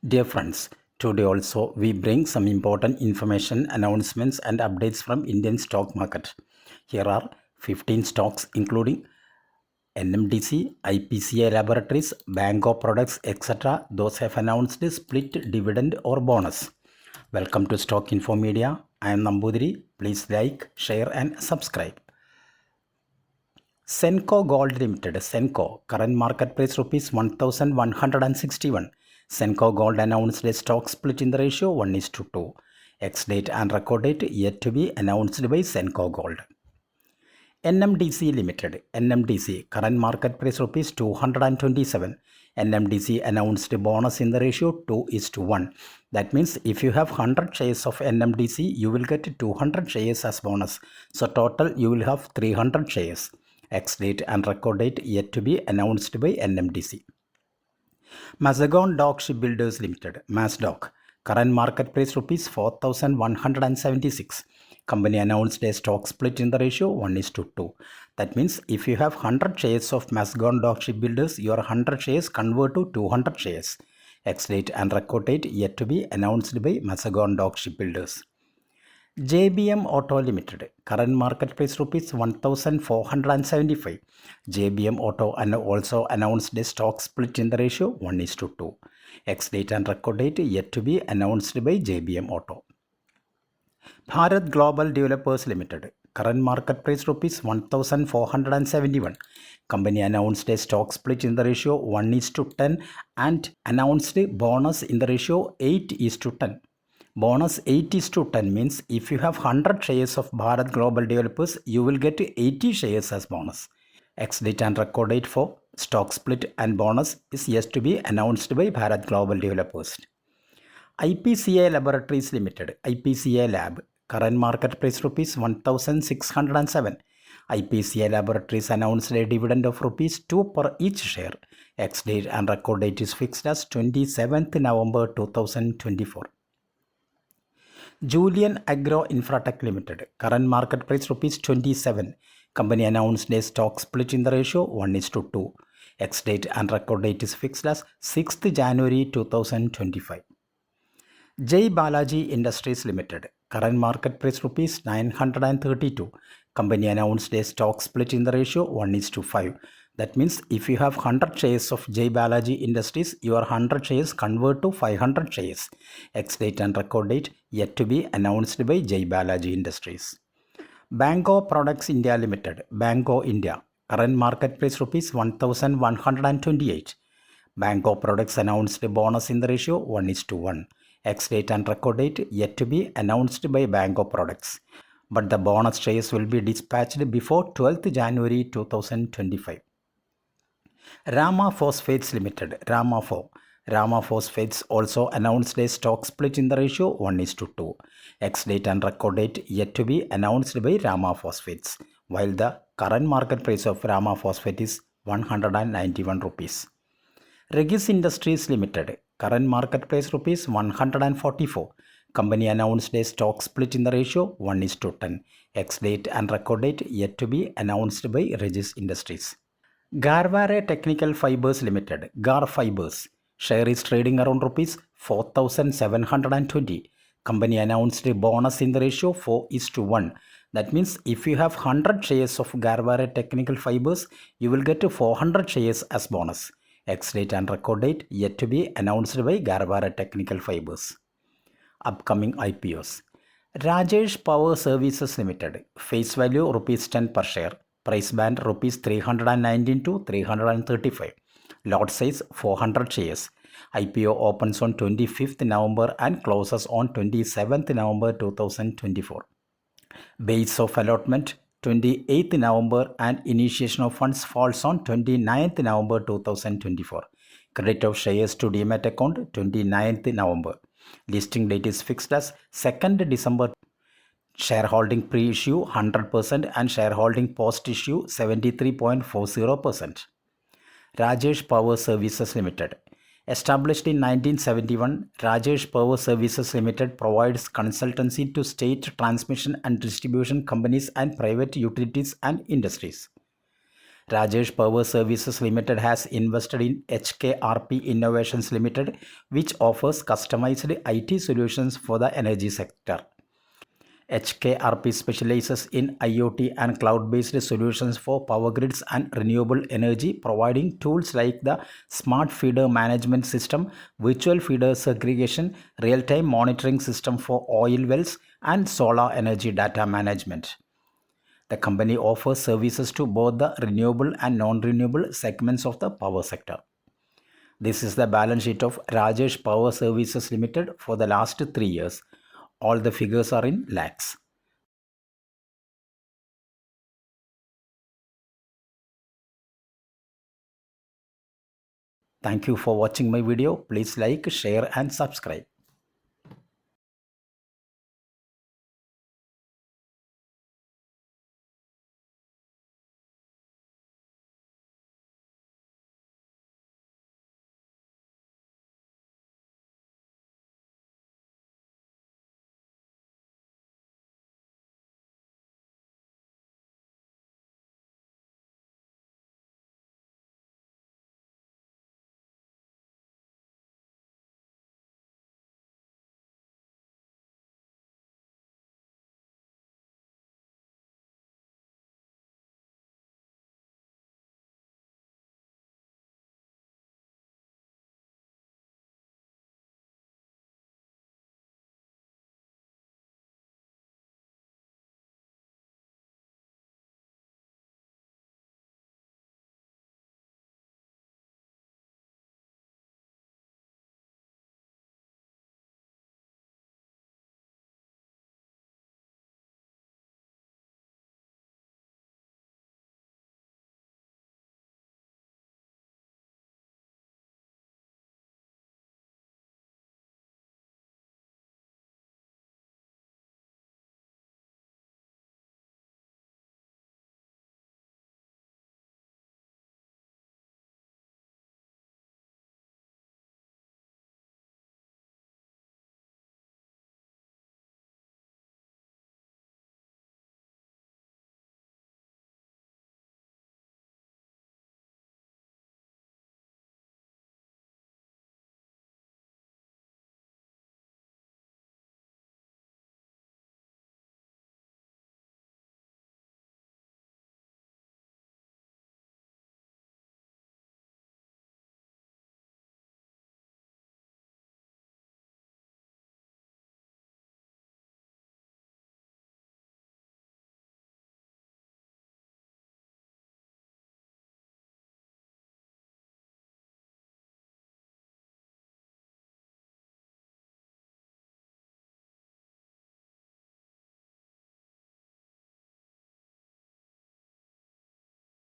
Dear friends, today also we bring some important information, announcements and updates from Indian stock market. Here are 15 stocks including NMDC, IPCA Laboratories, Bango Products, etc. Those have announced split dividend or bonus. Welcome to Stock Info Media. I am Nambudiri. Please like, share and subscribe. Senco Gold Limited, Senco, current market price rupees 1161. Senco Gold announced a stock split in the ratio 1:2. Ex-date and record date yet to be announced by Senco Gold. NMDC Limited, NMDC, current market price rupees 227. NMDC announced a bonus in the ratio 2:1. That means if you have 100 shares of NMDC, you will get 200 shares as bonus. So total you will have 300 shares. Ex-date and record date yet to be announced by NMDC. Mazagon Dock Shipbuilders Limited, MASDOC, current market price rupees 4,176. Company announced a stock split in the ratio 1:2. That means if you have 100 shares of Mazagon Dock Shipbuilders, your 100 shares convert to 200 shares. Ex-date and record date yet to be announced by Mazagon Dock Shipbuilders. JBM Auto Limited, current market price rupees 1,475. JBM Auto also announced a stock split in the ratio 1:2. Ex-date and record date yet to be announced by JBM Auto. Bharat Global Developers Limited, current market price rupees 1,471. Company announced a stock split in the ratio 1:10 and announced a bonus in the ratio 8:10. Bonus 8:10 means if you have 100 shares of Bharat Global Developers, you will get 80 shares as bonus. Ex-date and record date for stock split and bonus is yet to be announced by Bharat Global Developers. IPCA Laboratories Limited, IPCA Lab, current market price rupees 1,607. IPCA Laboratories announced a dividend of rupees 2 per each share. Ex-date and record date is fixed as 27th November 2024. Julian Agro Infratech Limited, current market price rupees 27. Company announced a stock split in the ratio 1:2. Ex-date and record date is fixed as 6th January 2025. Jai Balaji Industries Limited, current market price rupees 932. Company announced a stock split in the ratio 1:5. That means if you have 100 shares of Jai Balaji Industries, your 100 shares convert to 500 shares. Ex-date and record date yet to be announced by Jai Balaji Industries. Bango Products India Limited, Bango India, current market price rupees 1,128. Bango Products announced a bonus in the ratio 1:1. Ex-date and record date yet to be announced by Bango Products. But the bonus shares will be dispatched before 12th January 2025. Rama Phosphates Limited, Rama Phosphates also announced a stock split in the ratio 1:2. Ex-date and record date yet to be announced by Rama Phosphates, while the current market price of Rama Phosphate is 191 rupees. Regis Industries Limited, current market price rupees 144. Company announced a stock split in the ratio 1:10. Ex-date and record date yet to be announced by Regis Industries. Garvare Technical Fibers Limited, Gar Fibers, share is trading around rupees 4,720. Company announced a bonus in the ratio 4:1. That means if you have 100 shares of Garvare Technical Fibers, you will get 400 shares as bonus. Ex-date and record date yet to be announced by Garvare Technical Fibers. Upcoming IPOs. Rajesh Power Services Limited, face value rupees 10 per share. Price band rupees 319 to 335. Lot size 400 shares. IPO opens on 25th November and closes on 27th November 2024. Base of allotment 28th November and initiation of funds falls on 29th November 2024. Credit of shares to Demat account 29th November. Listing date is fixed as 2nd December. Shareholding pre-issue 100% and shareholding post-issue 73.40%. Rajesh Power Services Limited. Established in 1971, Rajesh Power Services Limited provides consultancy to state transmission and distribution companies and private utilities and industries. Rajesh Power Services Limited has invested in HKRP Innovations Limited, which offers customized IT solutions for the energy sector. HKRP specializes in IoT and cloud-based solutions for power grids and renewable energy, providing tools like the Smart Feeder Management System, Virtual Feeder Segregation, Real-Time Monitoring System for oil wells, and Solar Energy Data Management. The company offers services to both the renewable and non-renewable segments of the power sector. This is the balance sheet of Rajesh Power Services Limited for the last 3 years. All the figures are in lakhs. Thank you for watching my video. Please like, share and subscribe.